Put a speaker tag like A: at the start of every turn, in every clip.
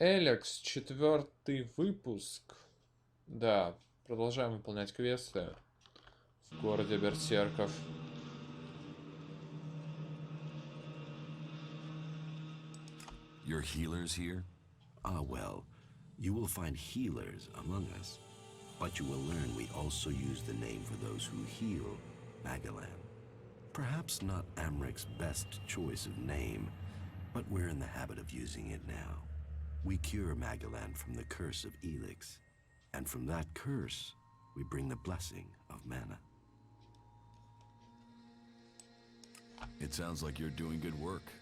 A: ELEX, 4-й выпуск. Да, продолжаем выполнять квесты в городе Берсерков.
B: Your healers here?
C: Ah, well, you will find healers among us, but you will learn we also use the name for those who heal, Magalan. Perhaps not Amric's best choice of name, but we're in the habit of using it now. We cure Magalan from the curse of ELEX, and from that curse, we bring the blessing of mana.
B: It sounds like you're doing good work.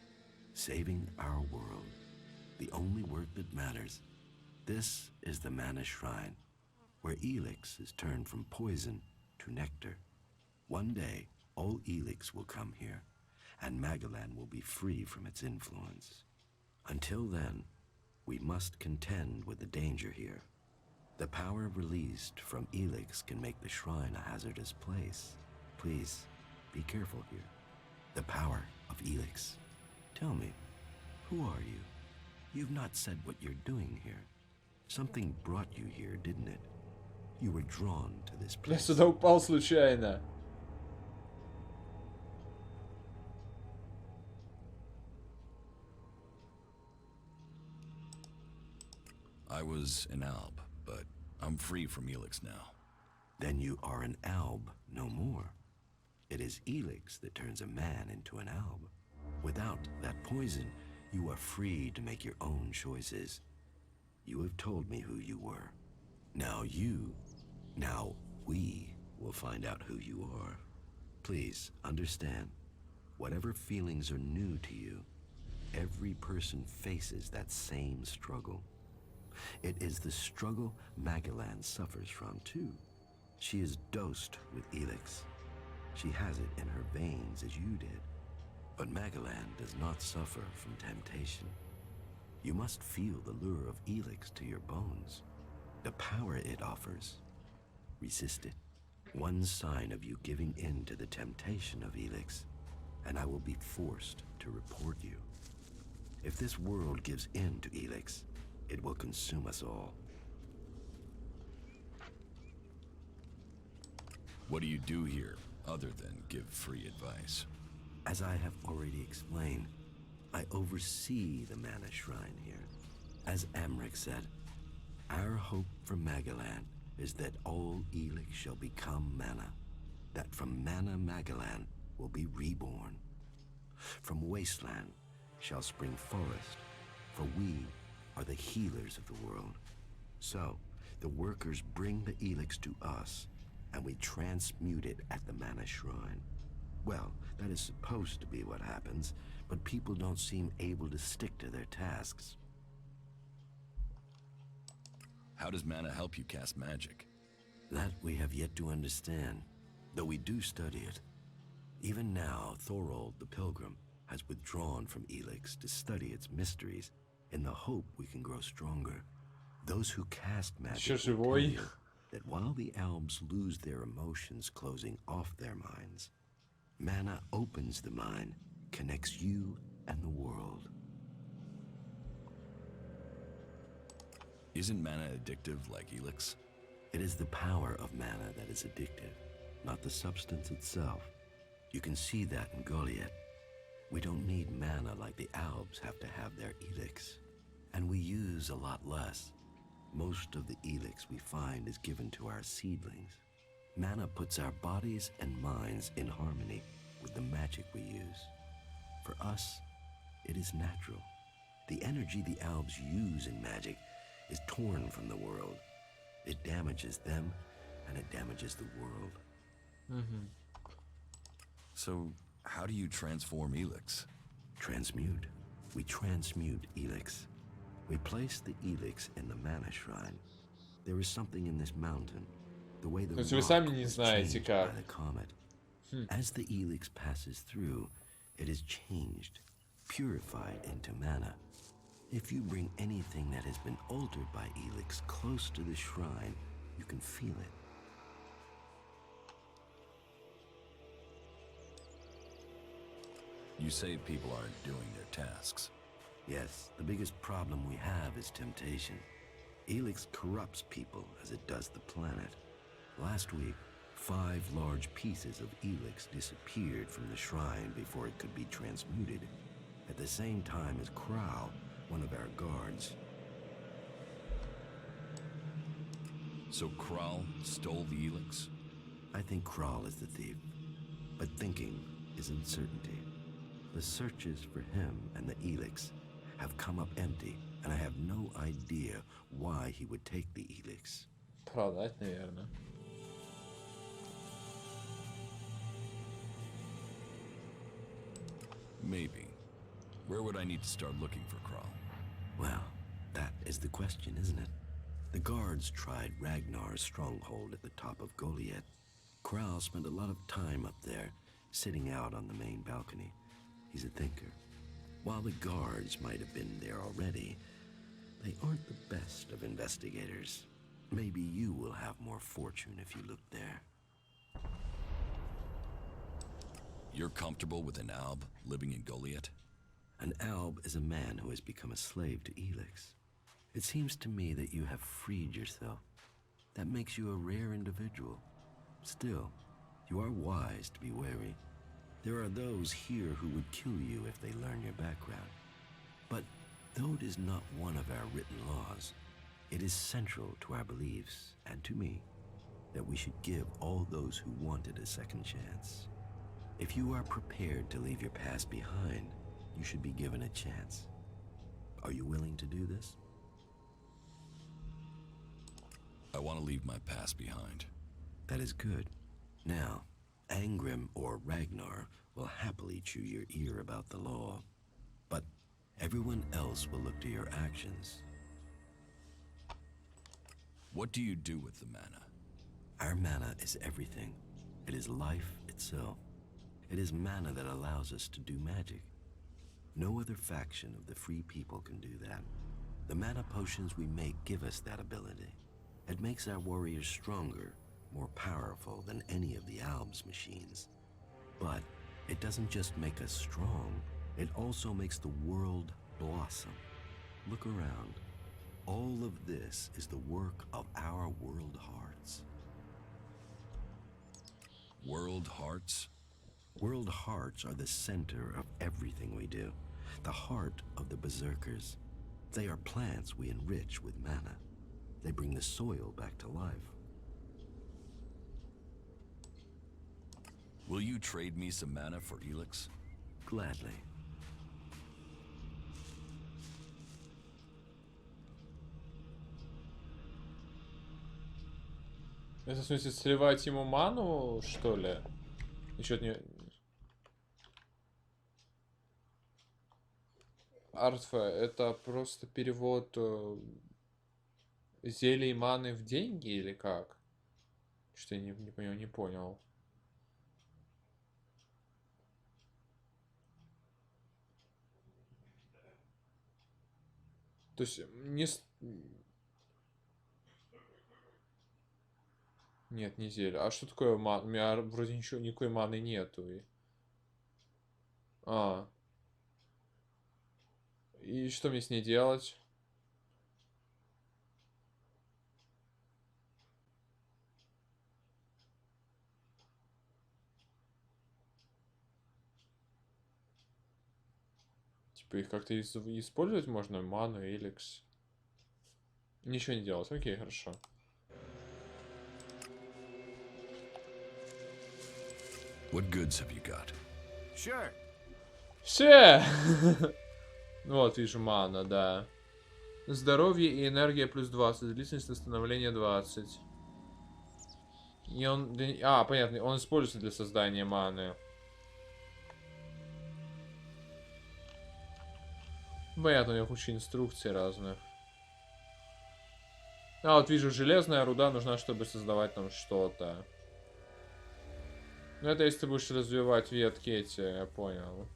C: Saving our world, the only work that matters. This is the Mana Shrine, where ELEX is turned from poison to nectar. One day, all ELEX will come here, and Magalan will be free from its influence. Until then, we must contend with the danger here. The power released from ELEX can make the shrine a hazardous place. Please, be careful here. The power of ELEX. Tell me, who are you? You've not said what you're doing here. Something brought you here, didn't it? You were drawn to this
A: Я
C: place.
A: сюда упал случайно.
B: I was an alb, but I'm free from ELEX now.
C: Then you are an alb no more. It is ELEX that turns a man into an alb. Without that poison, you are free to make your own choices. You have told me who you were. Now we will find out who you are. Please understand, whatever feelings are new to you, every person faces that same struggle. It is the struggle Magalan suffers from too. She is dosed with ELEX. She has it in her veins as you did. But Magalan does not suffer from temptation. You must feel the lure of ELEX to your bones, the power it offers. Resist it. One sign of you giving in to the temptation of ELEX, and I will be forced to report you. If this world gives in to ELEX, it will consume us all.
B: What do you do here, other than give free advice?
C: As I have already explained, I oversee the Mana Shrine here. As Amric said, our hope for Magalan is that all ELEX shall become Mana, that from Mana Magalan will be reborn. From Wasteland shall spring forest, for we are the healers of the world. So, the workers bring the ELEX to us, and we transmute it at the Mana Shrine. Well, that is supposed to be what happens, but people don't seem able to stick to their tasks.
B: How does mana help you cast magic?
C: That we have yet to understand, though we do study it. Even now, Thorold the Pilgrim has withdrawn from ELEX to study its mysteries in the hope we can grow stronger. Those who cast magic will tell you that while the Albs lose their emotions closing off their minds, mana opens the mind, connects you and the world.
B: Isn't mana addictive like ELEX?
C: It is the power of mana that is addictive, not the substance itself. You can see that in Goliath. We don't need mana like the Albs have to have their ELEX, and we use a lot less. Most of the ELEX we find is given to our seedlings. Mana puts our bodies and minds in harmony with the magic we use. For us, it is natural. The energy the Albs use in magic is torn from the world. It damages them, and it damages the world.
B: So, how do you transform ELEX?
C: Transmute. We transmute ELEX. We place the ELEX in the Mana Shrine. There is something in this mountain, the way the
A: То есть вы
C: rock
A: сами не
C: was
A: знаете
C: changed by
A: как.
C: the comet. As the ELEX passes through, it is changed, purified into mana. If you bring anything that has been altered by ELEX close to the shrine, you can feel it.
B: You say people aren't doing their tasks.
C: Yes, the biggest problem we have is temptation. ELEX corrupts people as it does the planet. Last week, 5 large pieces of ELEX disappeared from the shrine before it could be transmuted, at the same time as Crow, one of our guards.
B: So Kral stole the ELEX?
C: I think Kral is the thief, but thinking is uncertainty. The searches for him and the ELEX have come up empty, and I have no idea why he would take the ELEX.
A: Продать, наверное.
B: Maybe. Where would I need to start looking for Kral?
C: Well, that is the question, isn't it? The guards tried Ragnar's stronghold at the top of Goliath. Kral spent a lot of time up there, sitting out on the main balcony. He's a thinker. While the guards might have been there already, they aren't the best of investigators. Maybe you will have more fortune if you look there.
B: You're comfortable with an Alb living in Goliath?
C: An Alb is a man who has become a slave to ELEX. It seems to me that you have freed yourself. That makes you a rare individual. Still, you are wise to be wary. There are those here who would kill you if they learn your background. But though it is not one of our written laws, it is central to our beliefs, and to me, that we should give all those who want it a second chance. If you are prepared to leave your past behind, you should be given a chance. Are you willing to do this?
B: I want to leave my past behind.
C: That is good. Now, Angrim or Ragnar will happily chew your ear about the law. But everyone else will look to your actions.
B: What do you do with the mana?
C: Our mana is everything. It is life itself. It is mana that allows us to do magic. No other faction of the free people can do that. The mana potions we make give us that ability. It makes our warriors stronger, more powerful than any of the Alb's machines. But it doesn't just make us strong, it also makes the world blossom. Look around. All of this is the work of our world hearts.
B: World hearts?
C: World hearts are the center of everything we do. The heart of the berserkers. They are plants we enrich with mana. They bring the soil back to life.
B: Will you trade me some mana for ELEX?
C: Gladly.
A: Это в смысле сливать ему ману, что ли? Еще не... Артфа, это просто перевод зелий маны в деньги или как? Что я не понял. То есть не... Нет, не зелье. А что такое ман? У меня вроде ничего, никакой маны нету. И что мне с ней делать? Типа их как-то использовать можно? Ману, ELEX. Ничего не делать. Окей, хорошо.
B: What goods have you got?
C: Sure.
A: Все! Вот, вижу, мана, да. Здоровье и энергия плюс 20. Длительность восстановления 20. И он... понятно. Он используется для создания маны. Понятно, у него куча инструкций разных. Вот вижу, железная руда нужна, чтобы создавать там что-то. Ну, это если ты будешь развивать ветки эти, я понял.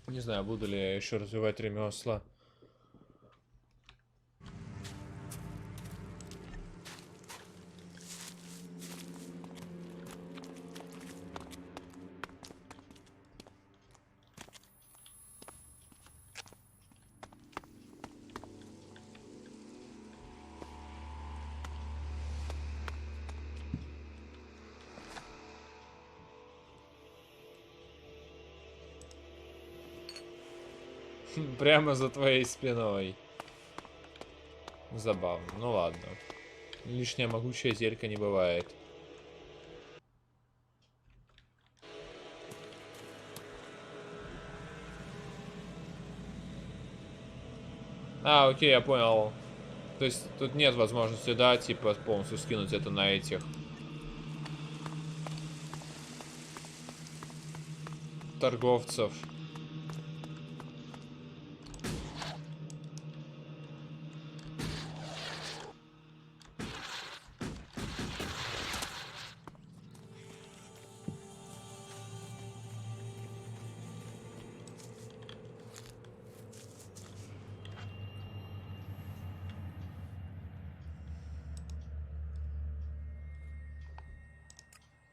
A: Не знаю, буду ли я еще развивать ремесла. Прямо за твоей спиной. Забавно. Ну ладно. Лишняя могучая зелька не бывает. А, окей, я понял. То есть тут нет возможности, да, типа полностью скинуть это на этих торговцев.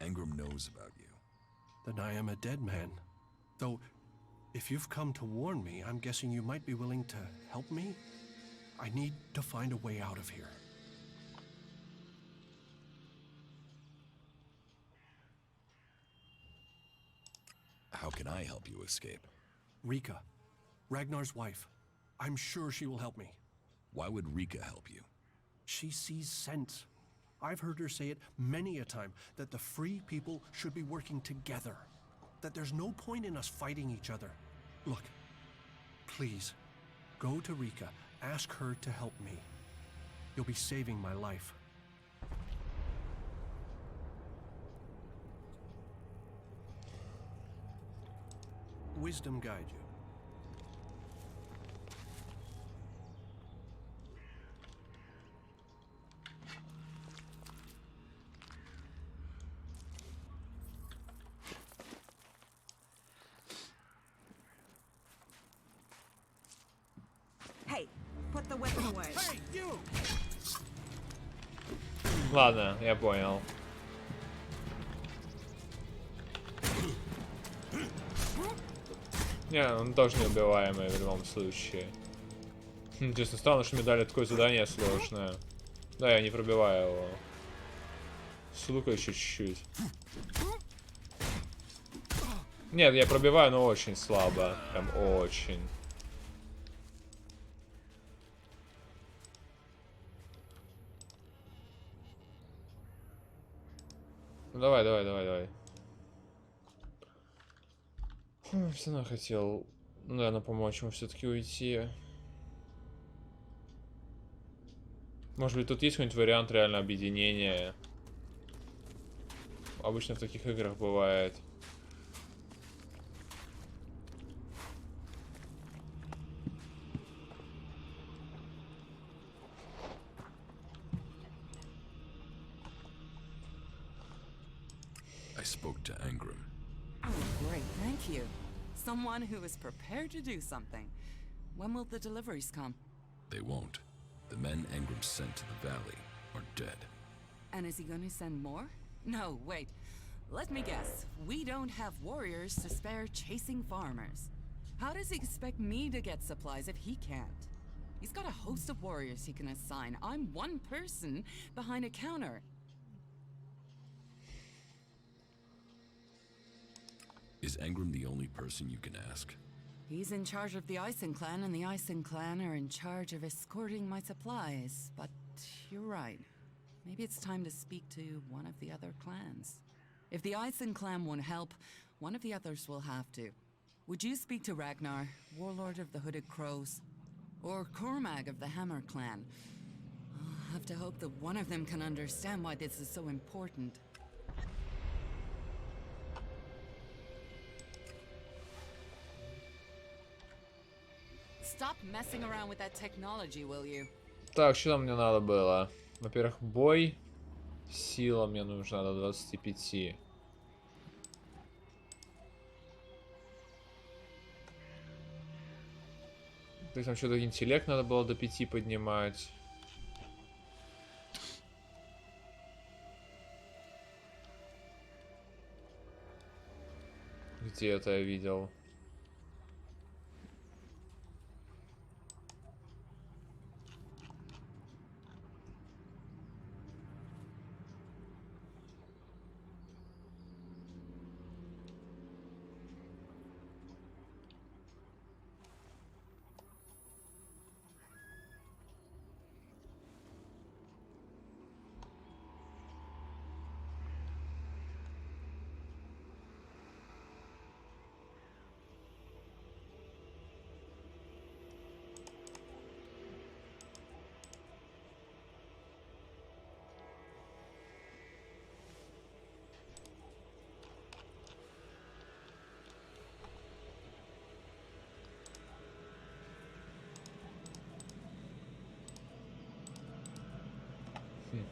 B: Engram knows about you.
D: Then I am a dead man. Though, if you've come to warn me, I'm guessing you might be willing to help me? I need to find a way out of here.
B: How can I help you escape?
D: Rika, Ragnar's wife. I'm sure she will help me.
B: Why would Rika help you?
D: She sees sense. I've heard her say it many a time, that the free people should be working together. That there's no point in us fighting each other. Look, please, go to Rika, ask her to help me. You'll be saving my life. Wisdom guide you.
E: Hey, put the weapon away.
D: Hey, you!
A: Ладно, я понял. Не, он тоже неубиваемый в любом случае. Интересно, странно, что мне дали такое задание сложное. Да, я не пробиваю его. Сука, еще чуть-чуть. Нет, я пробиваю, но очень слабо. Прям очень. Ну, давай, давай, давай, давай. Все равно хотел, наверное, помочь ему все-таки уйти. Может быть, тут есть какой-нибудь вариант реально объединения? Обычно в таких играх бывает.
B: I spoke to Engram.
F: Oh, great, thank you. Someone who is prepared to do something. When will the deliveries come?
B: They won't. The men Engram sent to the valley are dead.
F: And is he going to send more? No, wait. Let me guess. We don't have warriors to spare chasing farmers. How does he expect me to get supplies if he can't? He's got a host of warriors he can assign. I'm one person behind a counter.
B: Is Engram the only person you can ask?
F: He's in charge of the Ison clan, and the Ison clan are in charge of escorting my supplies. But you're right. Maybe it's time to speak to one of the other clans. If the Ison clan won't help, one of the others will have to. Would you speak to Ragnar, warlord of the Hooded Crows? Or Cormag of the Hammer clan? I'll have to hope that one of them can understand why this is so important. Stop messing around with that technology, will you?
A: Так, что там мне надо было? Во-первых, бой. Сила мне нужна до 25. То есть там что-то интеллект надо было до 5 поднимать. Где это я видел?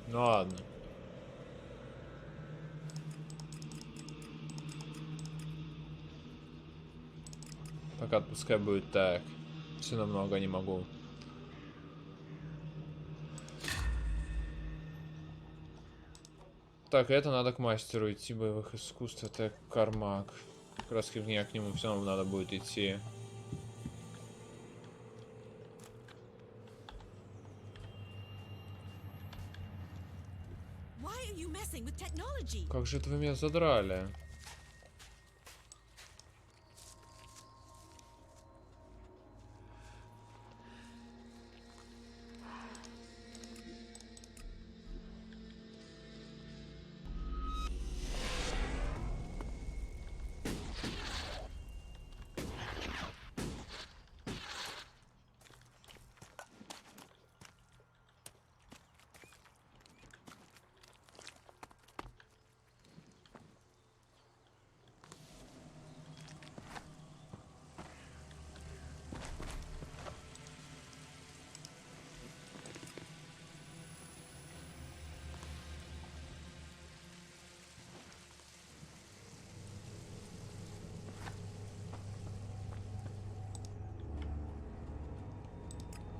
A: Ну ладно. Пока пускай будет так. Все намного не могу. Так, это надо к мастеру идти боевых искусств. Это Кармак. Как раз к нему все равно надо будет идти.
E: Why are you messing with technology?
A: Как же это вы меня задрали?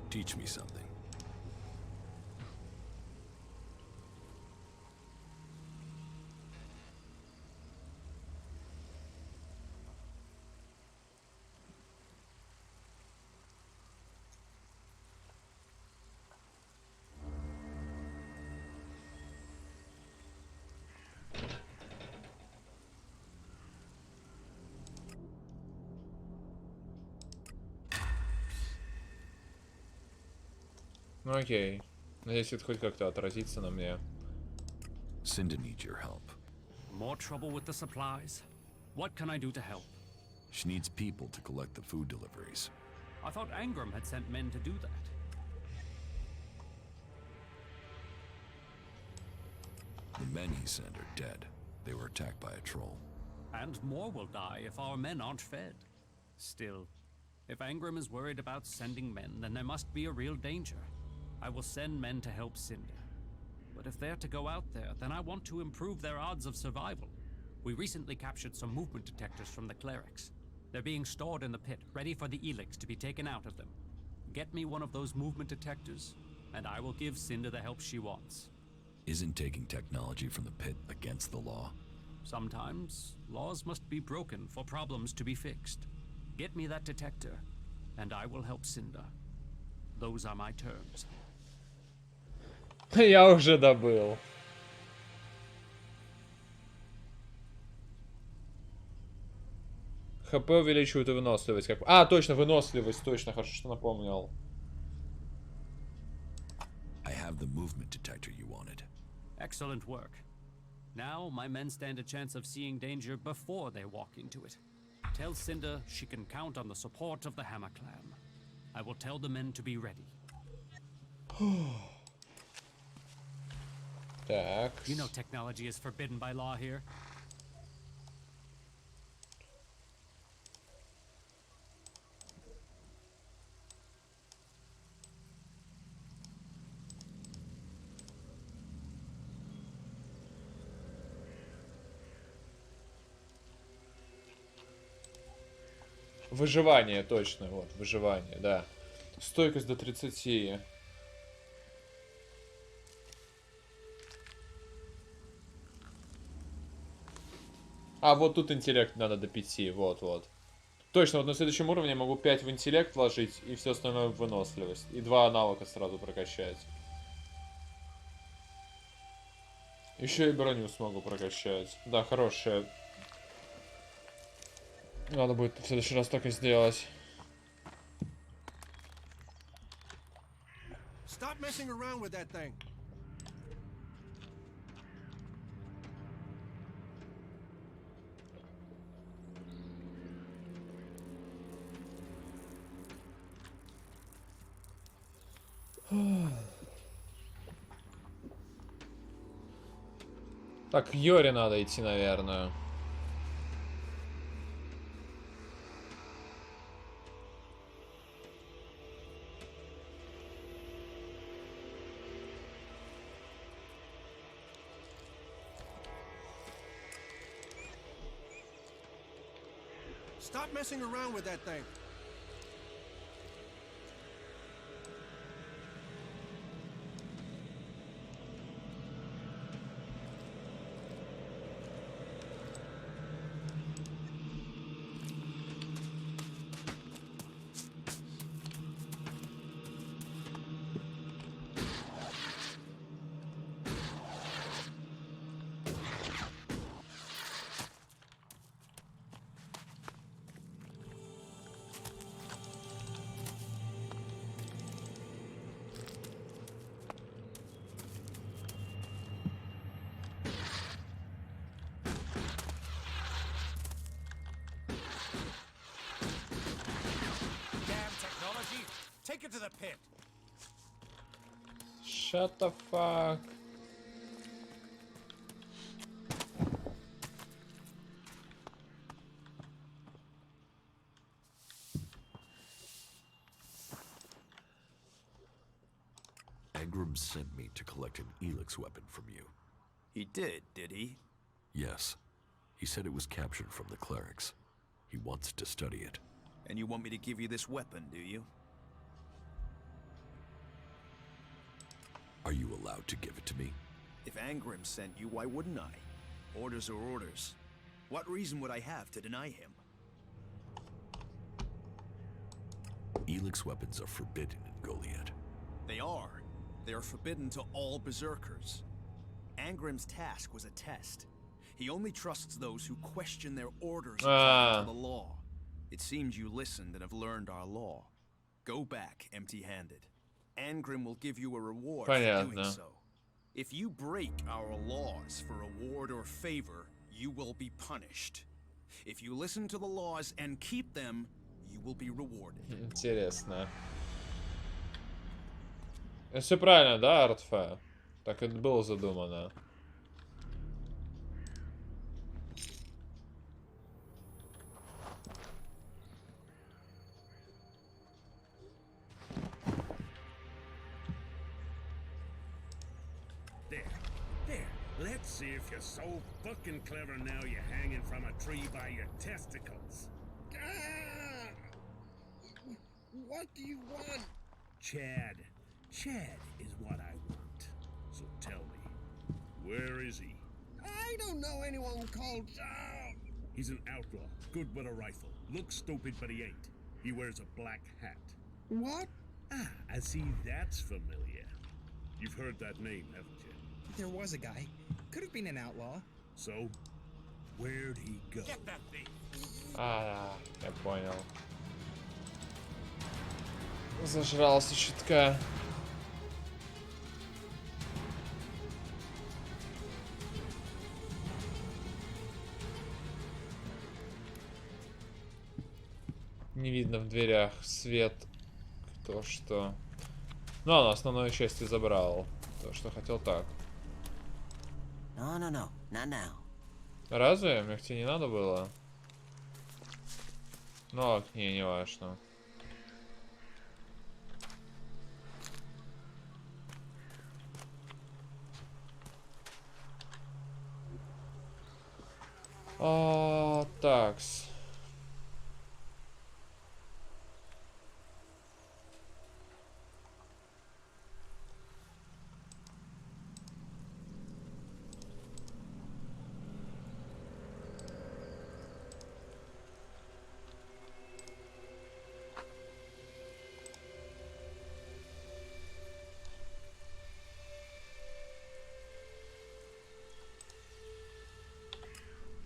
B: Teach me something.
A: Ну окей. Надеюсь, это хоть как-то отразится на мне.
B: Cinda needs your help.
G: More trouble with the supplies? What can I do to help?
B: She needs people to collect the food deliveries.
G: I thought Angram had sent men to do that.
B: The men he sent are dead. They were attacked by a troll.
G: And more will die if our men aren't fed. Still, if Angram is worried about sending men, then there must be a real danger. I will send men to help Cinder. But if they're to go out there, then I want to improve their odds of survival. We recently captured some movement detectors from the clerics. They're being stored in the pit, ready for the ELEX to be taken out of them. Get me one of those movement detectors, and I will give Cinder the help she wants.
B: Isn't taking technology from the pit against the law?
G: Sometimes, laws must be broken for problems to be fixed. Get me that detector, and I will help Cinder. Those are my terms.
A: Я уже добыл. ХП увеличивают и выносливость. Как... А, точно, выносливость. Точно, хорошо, что напомнил.
B: I have the movement detector you wanted.
G: Excellent work. Now, my men stand a chance of seeing danger before they walk into it. Tell Cinder she can count on the support of the Hammer Clan. I will tell the men to be ready.
A: Так.
G: You know technology is forbidden by law here.
A: Выживание, точно, вот, выживание, да. Стойкость до 30. А, вот тут интеллект надо до 5, вот. Точно, вот на следующем уровне я могу 5 в интеллект вложить и все остальное в выносливость. И 2 навыка сразу прокачать. Еще и броню смогу прокачать. Да, хорошая. Надо будет в следующий раз так и сделать.
D: Stop messing around with that thing.
A: Так, к Йоре надо идти, наверное.
D: Stop messing around with that thing.
H: Take it to the pit.
A: Shut the fuck.
C: Agram sent me to collect an ELEX weapon from you.
H: He did he?
C: Yes. He said it was captured from the clerics. He wants to study it.
H: And you want me to give you this weapon, do you?
C: Are you allowed to give it to me?
H: If Agram sent you, why wouldn't I? Orders are orders. What reason would I have to deny him?
C: ELEX weapons are forbidden in Goliad.
H: They are. They are forbidden to all berserkers. Angram's task was a test. He only trusts those who question their orders according to the law. It seems you listened and have learned our law. Go back empty-handed. Angram will give you a reward for doing so. If you break our laws for reward or favor, you will be punished. If you listen to the laws and keep them, you will be rewarded.
A: Интересно. Все правильно, да, Артфа? Так это было задумано.
I: Let's see if you're so fucking clever now you're hanging from a tree by your testicles. Ah! What do you want? Chad. Chad is what I want. So tell me, where is he? I don't know anyone called... He's an outlaw, good with a rifle. Looks stupid, but he ain't. He wears a black hat. What? Ah, I see that's familiar. You've heard that name, haven't you?
J: There was a guy. Could have been an outlaw.
I: So, where'd he go?
H: Get that thief!
A: Я понял. Зажрался чутка. Не видно в дверях свет. То, что... Ну, он основную часть и забрал. То, что хотел так.
K: No, not now.
A: Разве? Мне тебе не надо было? Ну, не важно. Такс.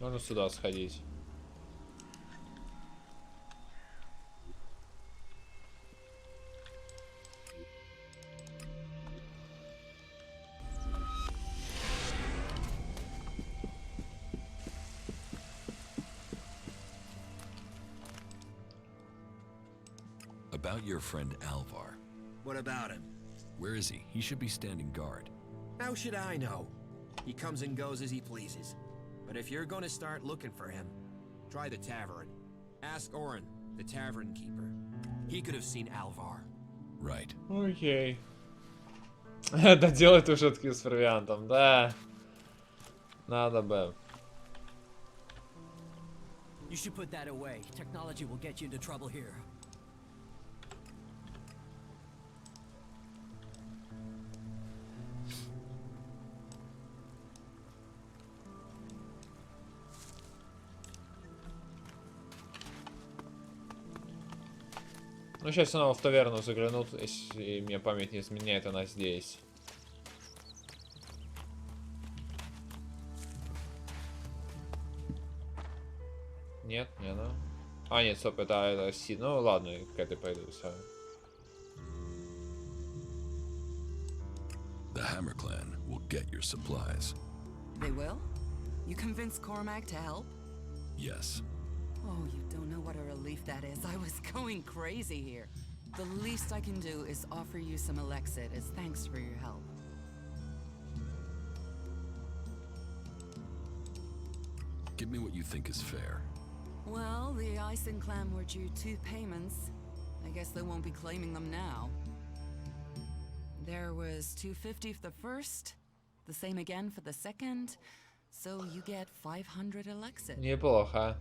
A: Можно сюда сходить.
C: About your friend Alvar.
K: What about him?
C: Where is he? He should be standing guard.
K: How should I know? He comes and goes as he pleases. But if you're going to start looking for him, try the tavern. Ask Oren, the tavern keeper. He could have seen Alvar.
C: Right.
A: Окей. Доделать уже таки с провиантом, да. Надо бы.
L: You should put that away. Technology will get you into trouble here.
A: Ну, сейчас снова в таверну заглянут, если мне память не изменяет, она здесь. Нет, не она. А, нет, стоп, это Си. Ну, ладно, к этой пойду, все.
B: The Hammer Clan will get your supplies.
F: They will? You convinced Cormac to help?
B: Yes.
F: Oh, you don't know what a relief that is. I was going crazy here. The least I can do is offer you some Elexit as thanks for your help.
B: Give me what you think is fair.
F: Well, the Ison clan were due 2 payments. I guess they won't be claiming them now. There was 250 for the first, the same again for the second, so you get 500 Elexit.
A: Неплохо.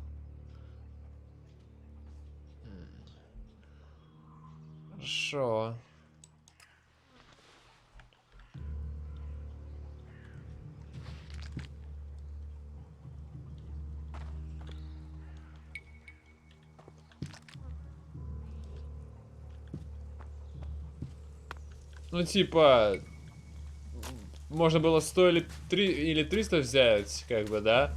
A: Хорошо. Ну, типа, можно было 100 или 300 взять, как бы, да?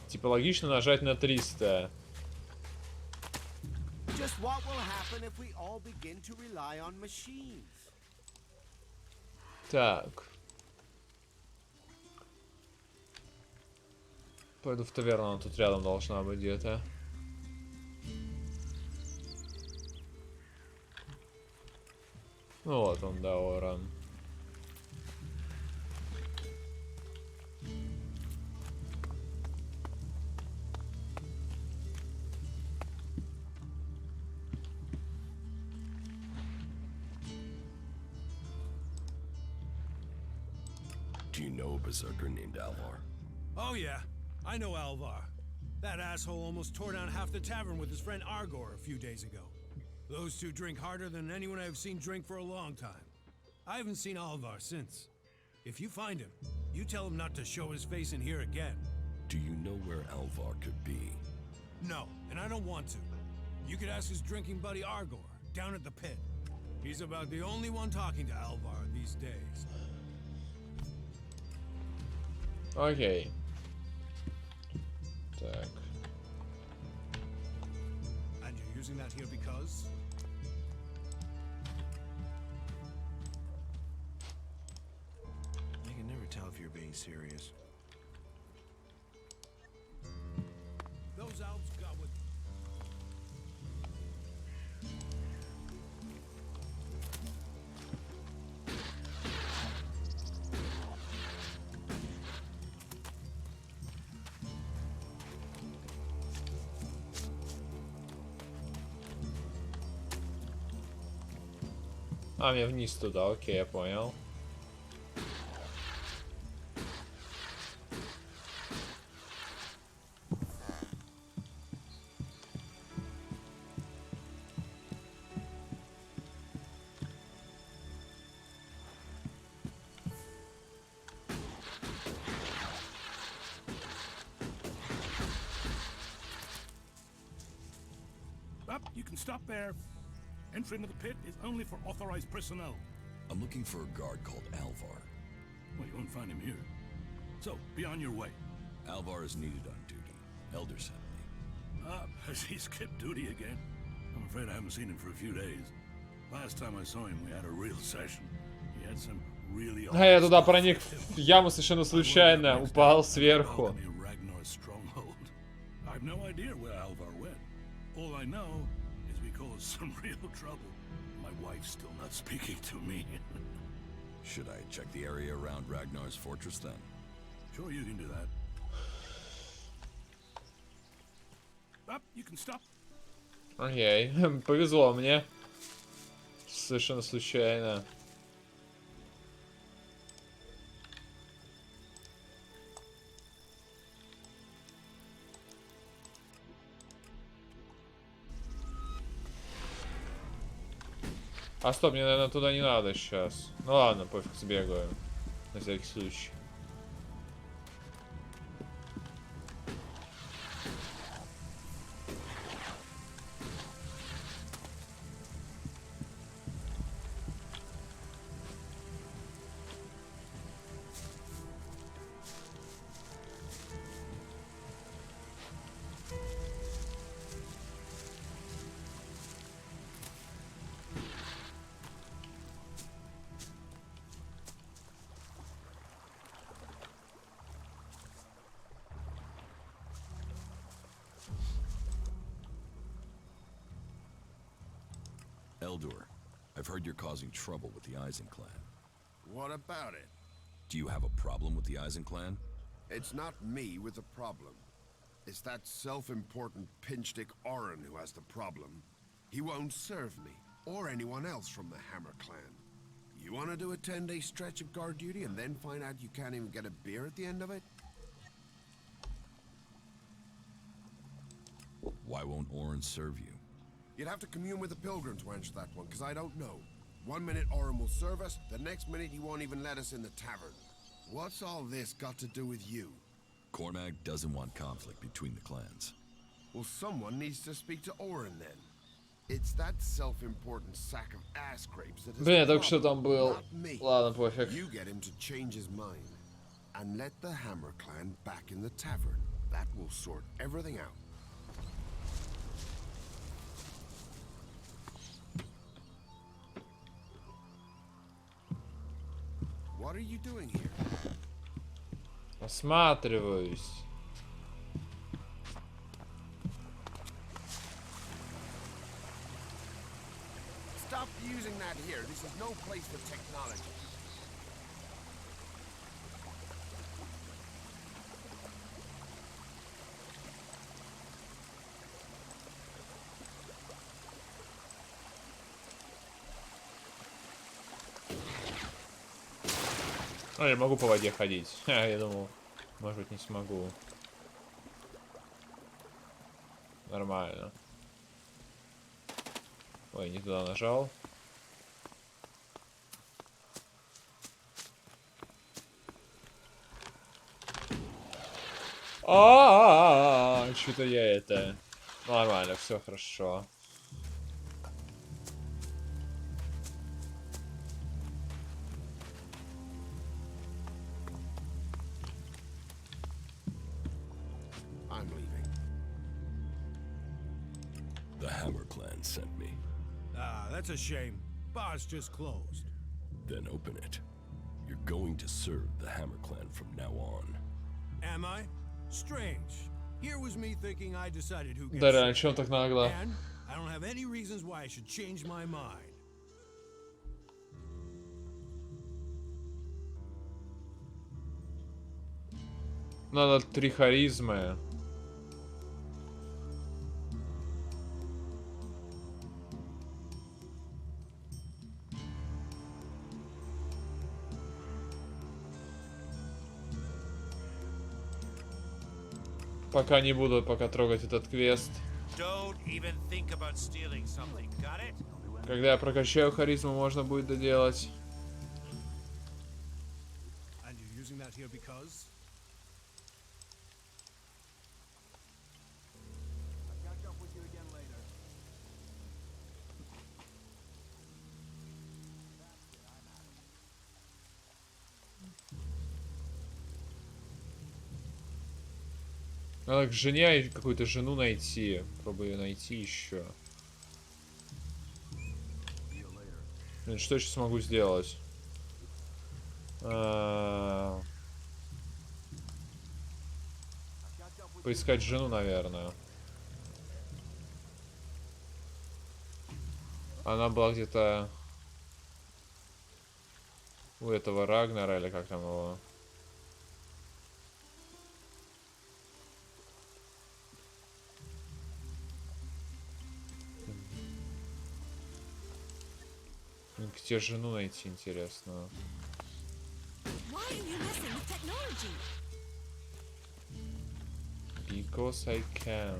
A: Типа, логично нажать на 300.
M: Just what will happen if we all begin to rely on machines?
A: Так. Пойду в таверну, она тут рядом должна быть где-то. Ну вот он, да, Оран.
C: Do you know a berserker named Alvar?
N: Oh yeah, I know Alvar. That asshole almost tore down half the tavern with his friend Argor a few days ago. Those two drink harder than anyone I've seen drink for a long time. I haven't seen Alvar since. If you find him, you tell him not to show his face in here again.
C: Do you know where Alvar could be?
N: No, and I don't want to. You could ask his drinking buddy Argor, down at the pit. He's about the only one talking to Alvar these days.
A: Окей. Так.
N: And you're using that here because?
C: I can never tell if you're being serious.
N: Those elves got what...
A: А, мне вниз туда, окей, я понял.
I: Up, you can stop there. Entry into the pit is only for authorized personnel.
B: I'm looking for a guard called Alvar.
I: Well, you won't find him here. So, be on your way.
B: Alvar is needed on duty. Elder sent me.
I: Has he skipped duty again? I'm afraid I haven't seen him for a few days. Last time I saw him, we had a real session. He had some really...
A: А я туда проник в яму совершенно случайно, упал сверху.
I: I have no idea where Alvar went. All I know is we caused some real trouble. My wife's still not speaking to me.
B: Should I check the area around Ragnar's fortress then?
I: Sure, you can do that. Up, you can stop.
A: Окей, повезло мне. Совершенно случайно. А стоп, мне, наверное, туда не надо сейчас. Ну ладно, пофиг, сбегаю. На всякий случай.
B: Eldor, I've heard you're causing trouble with the Eisen clan.
M: What about it?
B: Do you have a problem with the Eisen clan?
M: It's not me with the problem. It's that self-important pinchstick Orin who has the problem. He won't serve me, or anyone else from the Hammer clan. You want to do a 10-day stretch of guard duty and then find out you can't even get a beer at the end of it?
B: Why won't Orin serve you?
M: You'd have to commune with the pilgrim to answer that one, because I don't know. 1 minute Orin will serve us, the next minute he won't even let us in the tavern. What's all this got to do with you?
B: Cormac doesn't want conflict between the clans.
M: Well, someone needs to speak to Orin then. It's that self-important sack of ass grapes that is
A: Блин, я
M: the
A: только что там
M: problem,
A: был.
M: not me.
A: Ладно, пофиг.
M: You get him to change his mind and let the Hammer clan back in the tavern. That will sort everything out. What are you doing here?
A: Осматриваюсь.
M: Stop using that here. This is no place for technology.
A: А, я могу по воде ходить. Ха, я думал, может быть, не смогу. Нормально. Ой, не туда нажал. Что-то я это... Нормально, все хорошо.
M: I'm leaving.
B: The Hammer clan sent me.
N: Ah, that's a shame. Bar's just closed.
B: Then open it. You're going to serve the Hammer clan from now on.
N: Am I? Strange. Here was me thinking I decided who gets
A: Да,
N: served.
A: реально, чё он так нагло?
N: And I don't have any reasons why I should change my mind.
A: Надо 3 харизмы. Пока не буду пока трогать этот квест. Когда я прокачаю харизму, можно будет доделать.
N: And you're using that here because?
J: I'll catch up with you again later.
A: Надо к жене какую-то жену найти. Пробую найти еще. Блин, что я сейчас могу сделать? Поискать жену, наверное. Она была где-то у этого Рагнара, или как там его. Где жену найти, интересно? Because I can.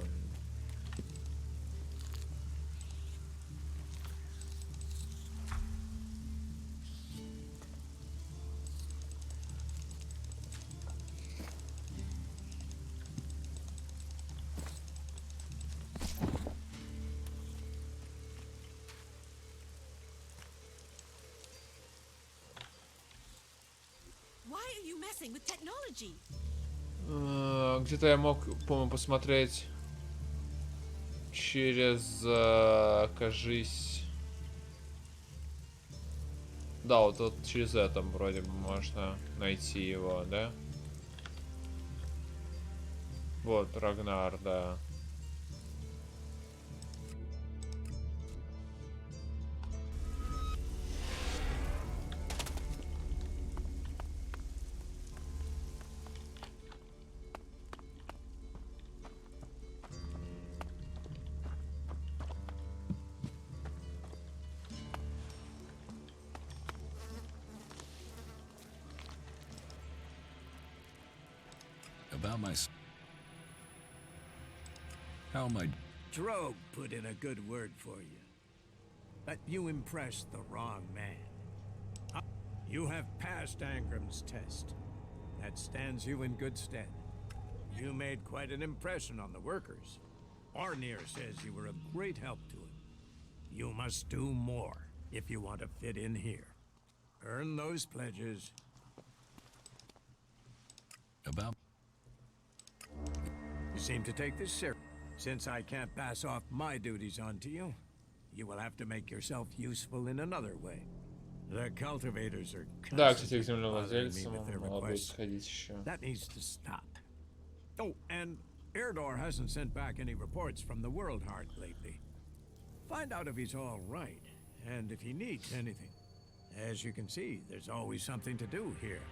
O: messing with technology.
A: Где-то я мог, по-моему, посмотреть через, кажись... Да, вот через это вроде бы можно найти его, да? Вот, Рагнар, да.
B: About my... How am I...
N: Drogue put in a good word for you. But you impressed the wrong man. You have passed Angram's test. That stands you in good stead. You made quite an impression on the workers. Arnir says you were a great help to him. You must do more if you want to fit in here. Earn those pledges.
B: About...
N: You seem to take this seriously. Since I can't pass off my duties onto you, you will have to make yourself useful in another way. The cultivators are
A: Да, кстати, к
N: bothering me
A: землевладельцам
N: with their
A: надо будет
N: requests.
A: сходить еще.
N: That needs to stop. Oh, and Erdor hasn't sent back any reports from the World Heart lately. Find out if he's all right, and if he needs anything. As you can see, there's always something to do here.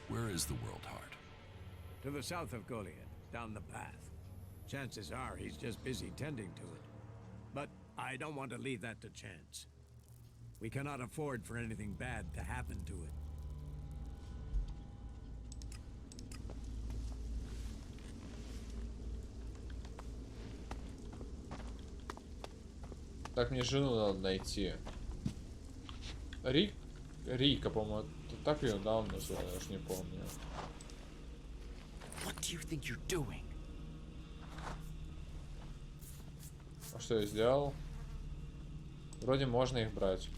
B: Where is the World Heart?
N: To the south of Goliad, down the path. Chances are he's just busy tending to it. But I don't want to leave that to chance. We cannot afford for anything bad to happen to it.
A: Так, мне жену надо найти. Рика, по-моему, так ее, да, он назвал, я уж не помню.
P: What do you think you're doing?
A: А что я сделал? Вроде можно их брать.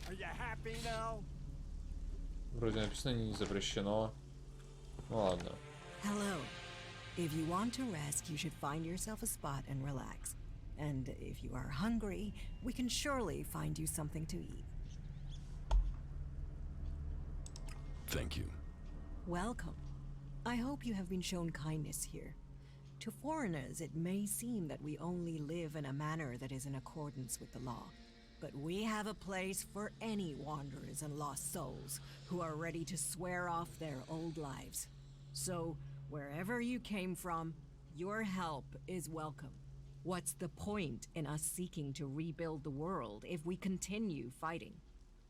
A: Вроде написано не запрещено. Ну ладно.
E: Hello. If you want to rest, you should find yourself a spot and relax. And if you are hungry, we can surely find you something to eat.
B: Thank you.
E: Welcome. I hope you have been shown kindness here. To foreigners, it may seem that we only live in a manner that is in accordance with the law. But we have a place for any wanderers and lost souls who are ready to swear off their old lives. So, wherever you came from, your help is welcome. What's the point in us seeking to rebuild the world if we continue fighting?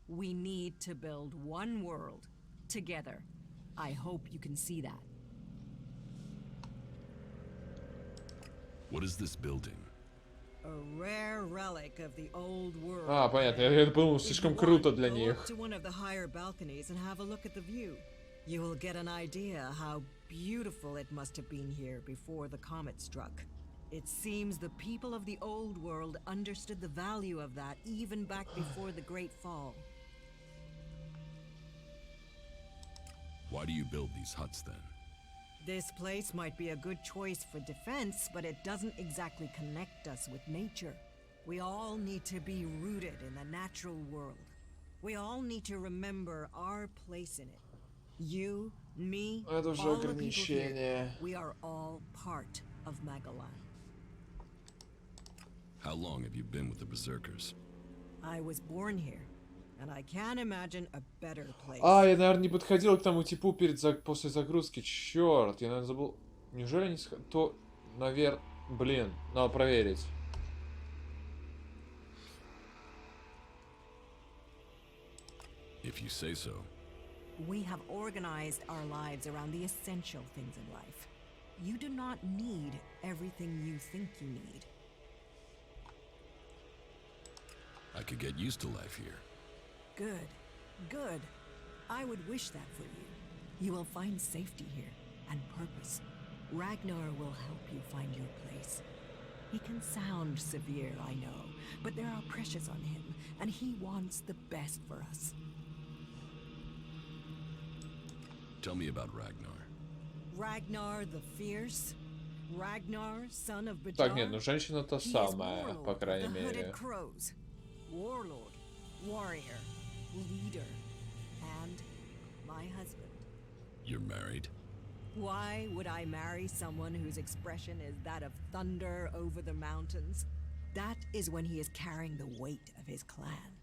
E: We need to build one world, together. I hope you can see that.
B: What is this building?
E: A rare relic of the old world.
A: А, понятно, я подумал, слишком круто для них.
E: To one of the higher balconies and have a look at the view. You will get an idea how beautiful it must have been here before the comet struck. It seems the people of the old world understood the value of that even back before the Great Fall.
B: Why do you build these huts then?
E: This place might be a good choice for defense, but it doesn't exactly connect us with nature. We all need to be rooted in the natural world. We all need to remember our place in it. You, me, all the people here, we are all part of Magalan.
B: How long have you been with the Berserkers?
E: I was born here, and I can't imagine a better place.
A: А, я, наверное, не подходил к тому типу после загрузки. Черт, я, наверное, забыл. Неужели не то, наверное, блин, надо проверить.
B: If you say so.
E: We have organized our lives around the essential things in life. You do not need everything you think you need.
B: I could get used to life here.
E: Good. Good. I would wish that for you. You will find safety here, and purpose. Ragnar will help you find your place. He can sound severe, I know, but there are pressures on him, and he wants the best for us.
B: Tell me about Ragnar.
E: Ragnar the Fierce? Ragnar, son of Bajar?
A: Так, нет, ну женщина та самая, по крайней мере.
E: Crows. Warlord, warrior, leader, and my husband.
B: You're married?
E: Why would I marry someone whose expression is that of thunder over the mountains? That is when he is carrying the weight of his clan.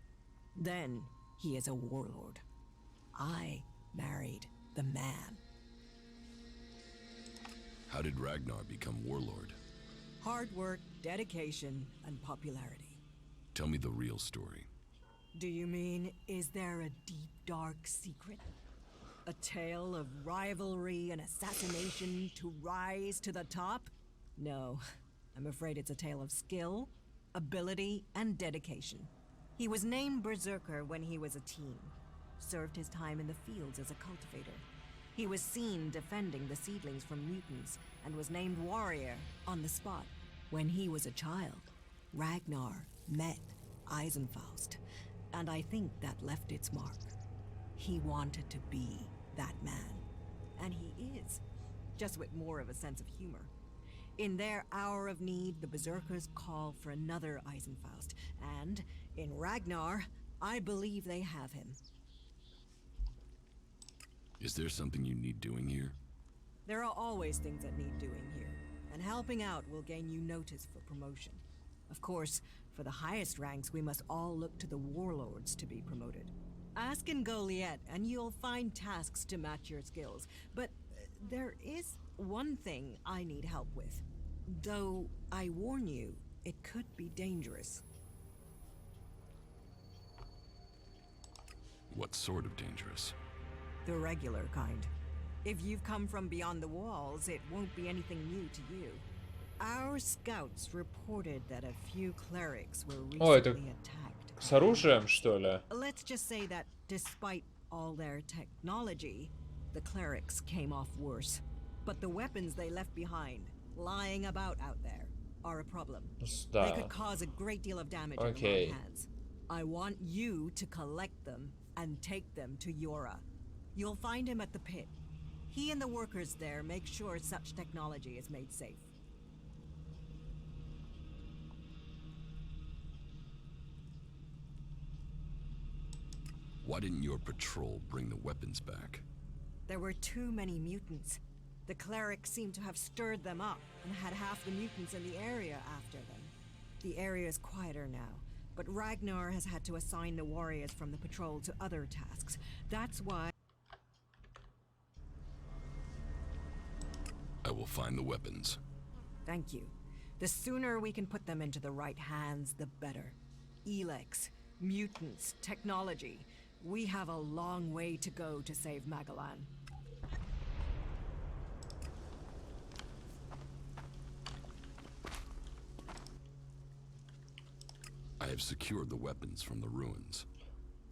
E: Then he is a warlord. I married the man.
B: How did Ragnar become warlord?
E: Hard work, dedication, and popularity.
B: Tell me the real story.
E: Do you mean, is there a deep, dark secret? A tale of rivalry and assassination to rise to the top? No, I'm afraid it's a tale of skill, ability, and dedication. He was named Berserker when he was a teen. Served his time in the fields as a cultivator. He was seen defending the seedlings from mutants and was named warrior on the spot. When he was a child, Ragnar met Eisenfaust, and I think that left its mark. He wanted to be that man, and he is, just with more of a sense of humor. In their hour of need, the Berserkers call for another Eisenfaust, and in Ragnar, I believe they have him.
B: Is there something you need doing here?
E: There are always things that need doing here, and helping out will gain you notice for promotion. Of course, for the highest ranks, we must all look to the warlords to be promoted. Ask in Goliath, and you'll find tasks to match your skills. But there is one thing I need help with. Though, I warn you, it could be dangerous.
B: What sort of dangerous?
E: The regular kind. If you've come from beyond the walls, it won't be anything new to you. Our scouts reported that a few clerics were recently attacked.
A: С оружием, что ли?
E: Let's just say that despite all their technology, the clerics came off worse. But the weapons they left behind, lying about out there, are a problem.
A: Да.
E: They could cause a great deal of damage in the wrong hands. I want you to collect them and take them to Yora. You'll find him at the pit. He and the workers there make sure such technology is made safe.
B: Why didn't your patrol bring the weapons back?
E: There were too many mutants. The clerics seem to have stirred them up and had half the mutants in the area after them. The area is quieter now, but Ragnar has had to assign the warriors from the patrol to other tasks. That's why...
B: I will find the weapons.
E: Thank you. The sooner we can put them into the right hands, the better. ELEX, mutants, technology. We have a long way to go to save Magalan.
B: I have secured the weapons from the ruins.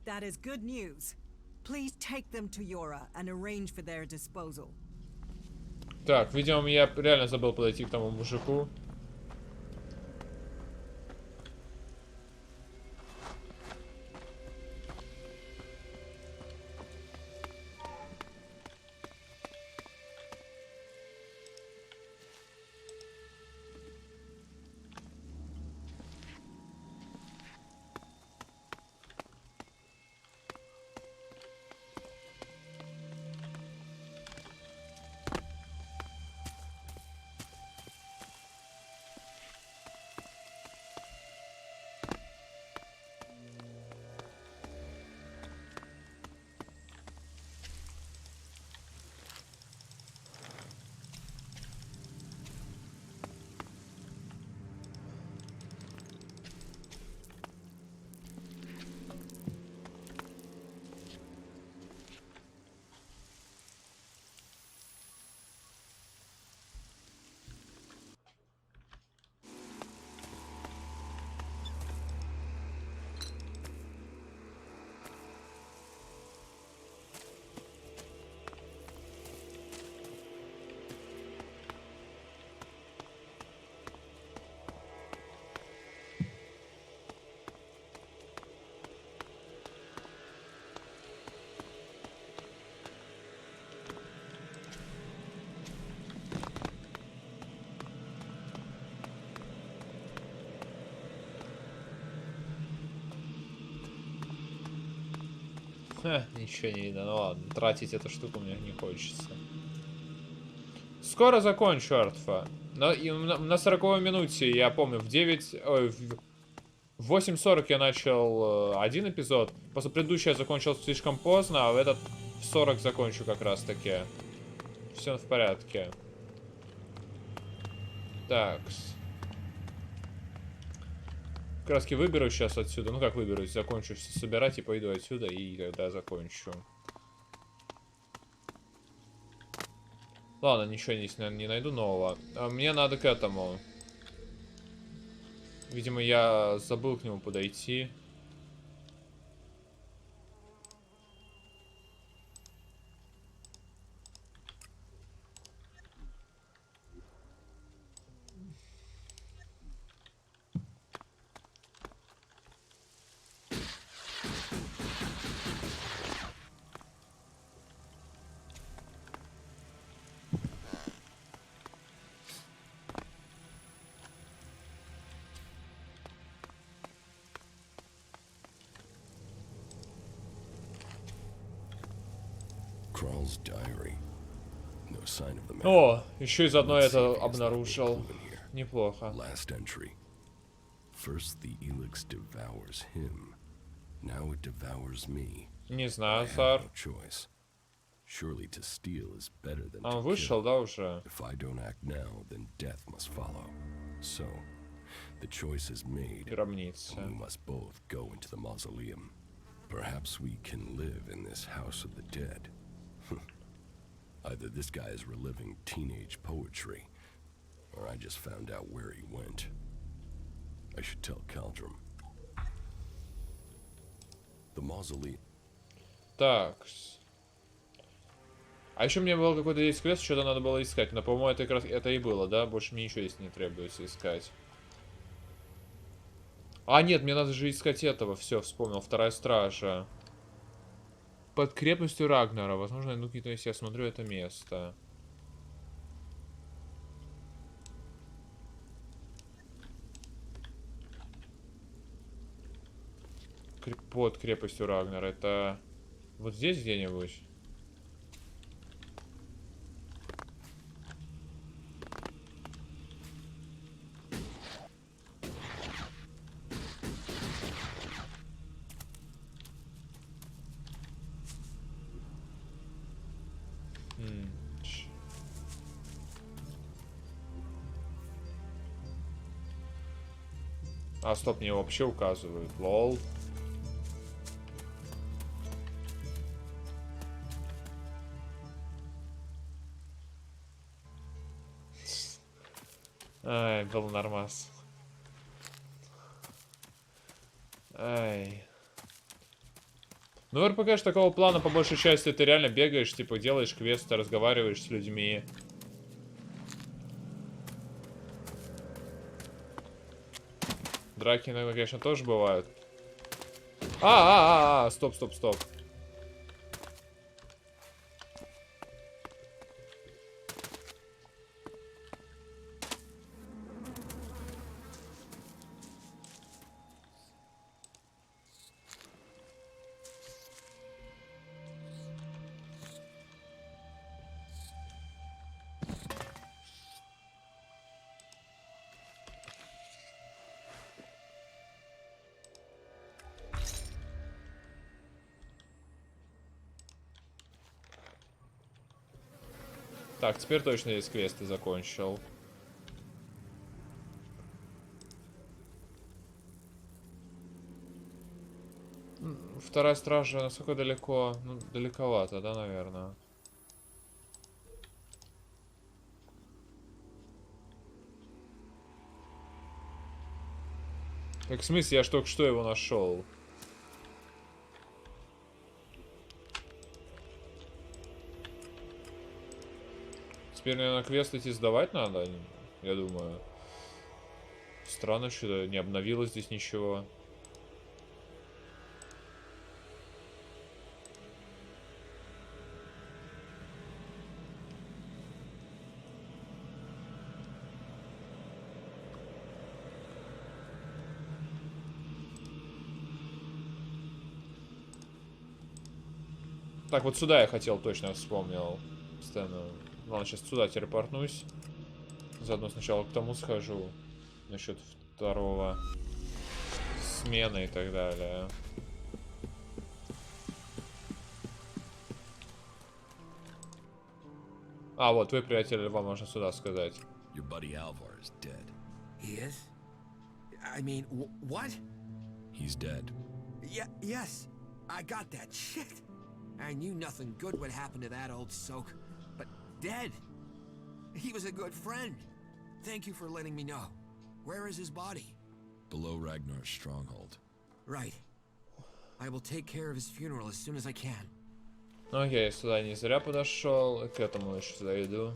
E: That is good news. Please take them to Yora and arrange for their disposal.
A: Так, видимо, я реально забыл подойти к тому мужику. Ха, ничего не видно. Ну ладно, тратить эту штуку мне не хочется. Скоро закончу, Артфа. На 40-й минуте, я помню, в 9... Ой, в 8:40 я начал один эпизод. После предыдущего я закончил слишком поздно, а в этот в 40 закончу как раз таки. Все в порядке. Такс. Как раз таки выберу сейчас отсюда. Ну как выберусь, закончу все собирать и пойду отсюда, и тогда закончу. Ладно, ничего здесь, наверное, не найду нового. Мне надо к этому. Видимо, я забыл к нему подойти.
B: Crawl's diary. No sign of the man.
A: О, еще и заодно это обнаружил. Неплохо.
B: Last entry. First the ELEX devours him. Now it devours me.
A: Не знаю,
B: I have
A: Сар.
B: no choice. Surely to steal is better than
A: Он
B: to
A: вышел,
B: kill.
A: да, уже?
B: If I don't act now, then death must follow. So, the choice is made.
A: Гробница.
B: We must both go into the mausoleum. Perhaps we can live in this house of the dead. Either this guy is reliving teenage poetry, or I just found out where he went. I should tell Caldrum. The mausoleum.
A: Такс. А еще мне был какой-то здесь квест, что-то надо было искать. Но, по-моему, это как раз это и было, да? Больше мне ничего здесь не требуется искать. А, нет, мне надо же искать этого. Все, вспомнил. Вторая стража. Под крепостью Рагнара. Возможно, я найду какие-то, если я смотрю это место. Под крепостью Рагнара. Это вот здесь где-нибудь? А, стоп, мне вообще указывают. Лол. Ай, был нормас. Ай. Ну, РПГ ж такого плана, по большей части, ты реально бегаешь, типа, делаешь квесты, разговариваешь с людьми. Драки иногда, конечно, тоже бывают. Стоп, стоп, стоп. Так, теперь точно есть квесты закончил. Вторая стража, насколько далеко? Ну, далековато, да, наверное. Так, в смысле, я ж только что его нашел. Теперь, наверное, квест идти сдавать надо, я думаю. Странно, что не обновилось здесь ничего. Так, вот сюда я хотел, точно вспомнил. Сцену. Ладно, сейчас сюда телепортнусь. Заодно сначала к тому схожу. Насчет второго. Смены и так далее. А, вот, вы, приятель, вам можно сюда сказать.
B: Your buddy Alvar is dead.
K: He is? I mean, what?
B: He's dead.
K: Yes, I got that. Shit. I knew nothing good would happen to that old soak. But dead? He was a good friend. Thank you for letting me know. Where is his body?
B: Below Ragnar's stronghold.
K: Right. I will take care of his funeral as soon as I can.
A: Окей, сюда не зря подошел. К этому еще зайду.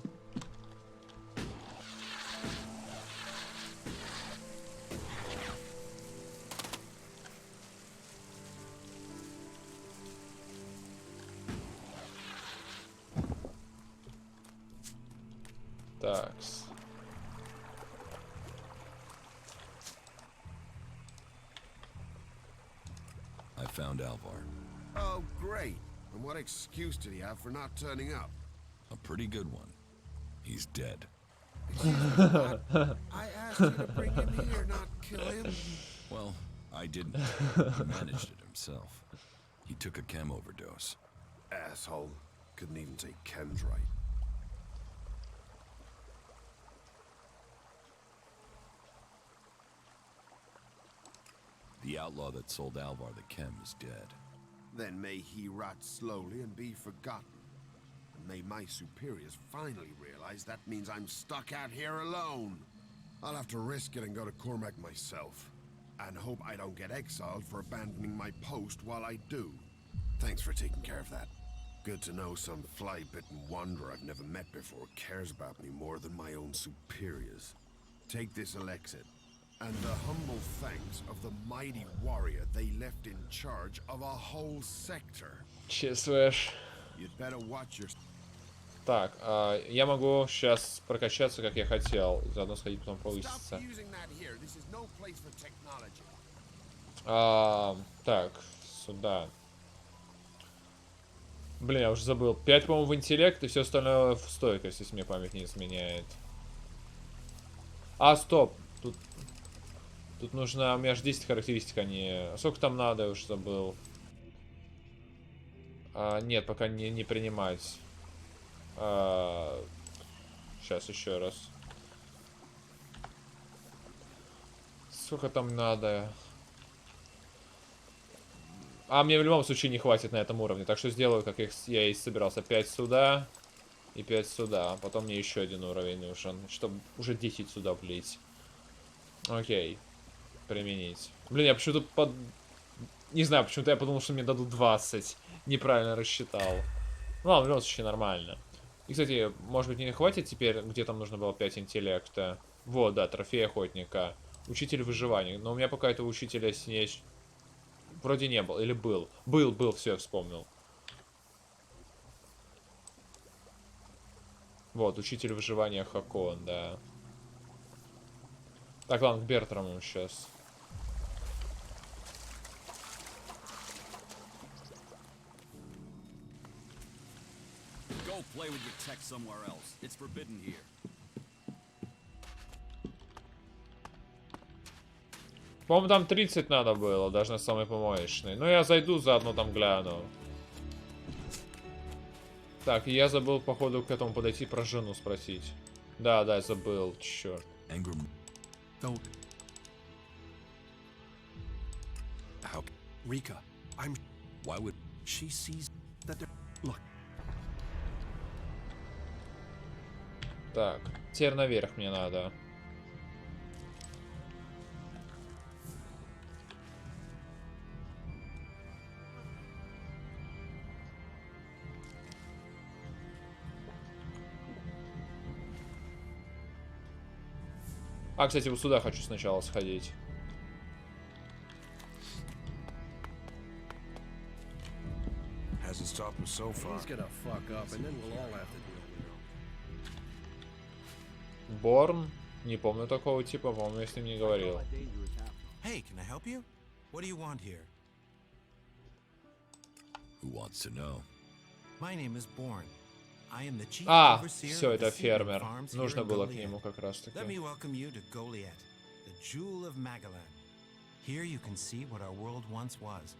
A: Такс.
B: I found Alvar.
M: Oh, great. And what excuse did he have for not turning up?
B: A pretty good one. He's dead.
M: I asked you to bring him here, not kill him.
B: Well, I didn't. He managed it himself. He took a chem overdose.
M: Asshole. Couldn't even take chems right.
B: The outlaw that sold Alvar the chem is dead.
M: Then may he rot slowly and be forgotten. And may my superiors finally realize that means I'm stuck out here alone. I'll have to risk it and go to Cormac myself. And hope I don't get exiled for abandoning my post while I do. Thanks for taking care of that. Good to know some fly-bitten wanderer I've never met before cares about me more than my own superiors. Take this ELEX, and the humble thanks of the mighty warrior they left in charge of a whole sector.
A: Чувствуешь?
M: You'd better watch your...
A: Так, я могу сейчас прокачаться, как я хотел. Заодно сходить, потом повыситься. Так, сюда. Блин, я уже забыл. 5, по-моему, в интеллект и все остальное в стойкость, если мне память не изменяет. А, стоп. Тут нужно... У меня же 10 характеристик, а не... Сколько там надо, я уже забыл. Нет, пока не принимать. Сейчас еще раз. Сколько там надо? Мне в любом случае не хватит на этом уровне. Так что сделаю, как я и собирался. 5 сюда и 5 сюда. Потом мне еще один уровень нужен, чтобы уже 10 сюда влить. Окей. Применить. Блин, я почему-то не знаю, почему-то я подумал, что мне дадут 20. Неправильно рассчитал. Ну ладно, в любом случае нормально. И, кстати, может быть, не хватит теперь, где там нужно было 5 интеллекта. Вот, да, трофей охотника. Учитель выживания. Но у меня пока этого учителя снять... Вроде не был. Или был. Был, все, я вспомнил. Вот, учитель выживания Хакон, да. Так, ладно, к Бертраму сейчас.
O: Go play with your tech somewhere else. It's forbidden here.
A: По-моему, там 30 надо было, даже на самый помоечный. Ну, я зайду, заодно там гляну. Так, я забыл, походу, к этому подойти, про жену спросить. Да, забыл, черт.
D: Don't. How? Rika, I'm...
B: Why would...
D: She sees that they're... Look.
A: Так, теперь наверх мне надо. Кстати, вот сюда хочу сначала сходить.
M: Hasn't stopped him so far.
D: He's gonna fuck up, and then we'll all have to deal with him.
A: Борн? Не помню такого типа, по-моему, я с ним не говорил.
P: Hey, can I help you? What do you want here?
B: Who wants to know?
P: My name is Bourne. I am the chief
A: А,
P: overseer
A: все,
P: of
A: это
P: the seedling
A: фермер.
P: farms here
A: Нужно
P: in
A: было к
P: Goliath.
A: нему как раз таки.
P: Let me welcome you to Goliath, the jewel of Magalan. Here you can see what our world once was,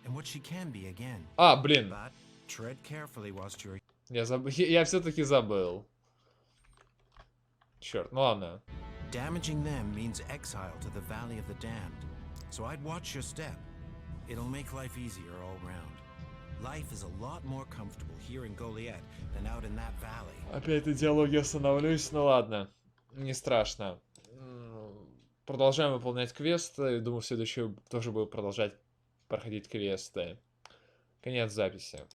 P: and what she can be again.
A: А, блин.
P: But tread carefully whilst you're...
A: Я все-таки забыл. Черт, ну ладно.
P: Damaging them means exile to the Valley of the Damned. So I'd watch your step. It'll make life easier all round. Life is a lot more comfortable here in Goliath than out in that valley.
A: Опять на диалоге остановлюсь, ну ладно. Не страшно. Продолжаем выполнять квесты. Думаю, в следующем тоже буду продолжать проходить квесты. Конец записи.